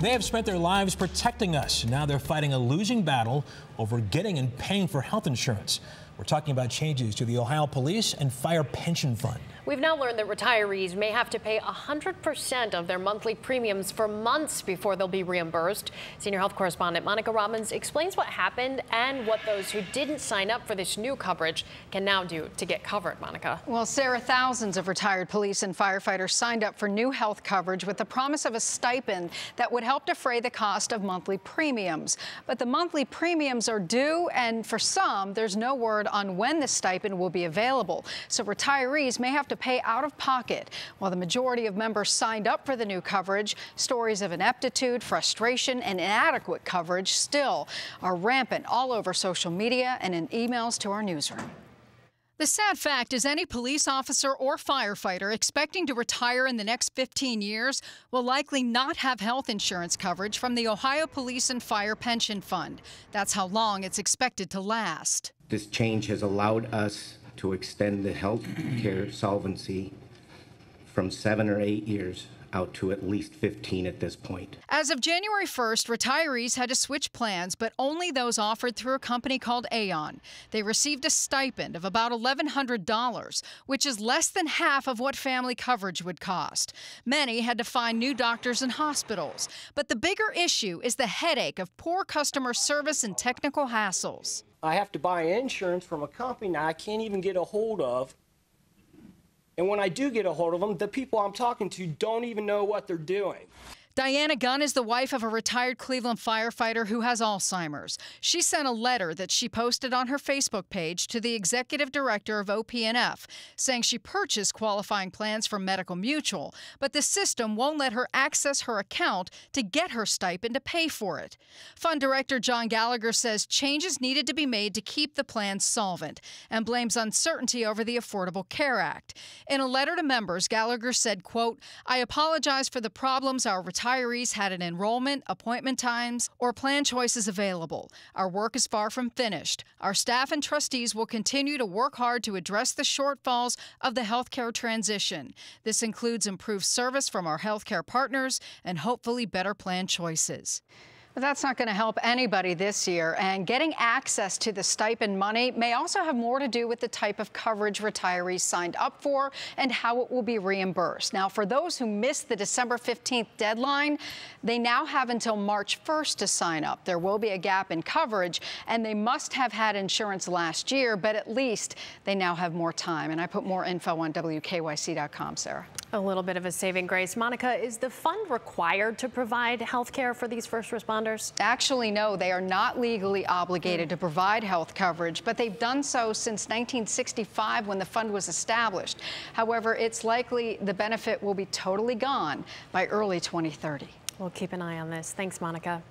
They have spent their lives protecting us. Now they're fighting a losing battle over getting and paying for health insurance. We're talking about changes to the Ohio Police and Fire Pension Fund. We've now learned that retirees may have to pay 100% of their monthly premiums for months before they'll be reimbursed. Senior health correspondent Monica Robbins explains what happened and what those who didn't sign up for this new coverage can now do to get covered. Monica. Well, Sarah, thousands of retired police and firefighters signed up for new health coverage with the promise of a stipend that would help defray the cost of monthly premiums. But the monthly premiums are due, and for some, there's no word on when the stipend will be available. So retirees may have to pay out of pocket. While the majority of members signed up for the new coverage, stories of ineptitude, frustration, and inadequate coverage still are rampant all over social media and in emails to our newsroom. The sad fact is any police officer or firefighter expecting to retire in the next 15 years will likely not have health insurance coverage from the Ohio Police and Fire Pension Fund. That's how long it's expected to last. This change has allowed us to extend the health care solvency from 7 or 8 years out to at least 15 at this point. As of January 1st, retirees had to switch plans, but only those offered through a company called Aon. They received a stipend of about $1,100, which is less than half of what family coverage would cost. Many had to find new doctors and hospitals. But the bigger issue is the headache of poor customer service and technical hassles. I have to buy insurance from a company now I can't even get a hold of. And when I do get a hold of them, the people I'm talking to don't even know what they're doing. Diana Gunn is the wife of a retired Cleveland firefighter who has Alzheimer's. She sent a letter that she posted on her Facebook page to the executive director of OP&F, saying she purchased qualifying plans from Medical Mutual, but the system won't let her access her account to get her stipend to pay for it. Fund Director John Gallagher says changes needed to be made to keep the plan solvent and blames uncertainty over the Affordable Care Act. In a letter to members, Gallagher said, quote, "I apologize for the problems our retirees had in enrollment, appointment times, or plan choices available. Our work is far from finished. Our staff and trustees will continue to work hard to address the shortfalls of the healthcare transition. This includes improved service from our healthcare partners and hopefully better plan choices." But that's not going to help anybody this year, and getting access to the stipend money may also have more to do with the type of coverage retirees signed up for and how it will be reimbursed. Now, for those who missed the December 15th deadline, they now have until March 1st to sign up. There will be a gap in coverage, and they must have had insurance last year, but at least they now have more time. And I put more info on WKYC.com, Sarah. A little bit of a saving grace. Monica, is the fund required to provide health care for these first responders? Actually, no, they are not legally obligated to provide health coverage, but they've done so since 1965 when the fund was established. However, it's likely the benefit will be totally gone by early 2030. We'll keep an eye on this. Thanks, Monica.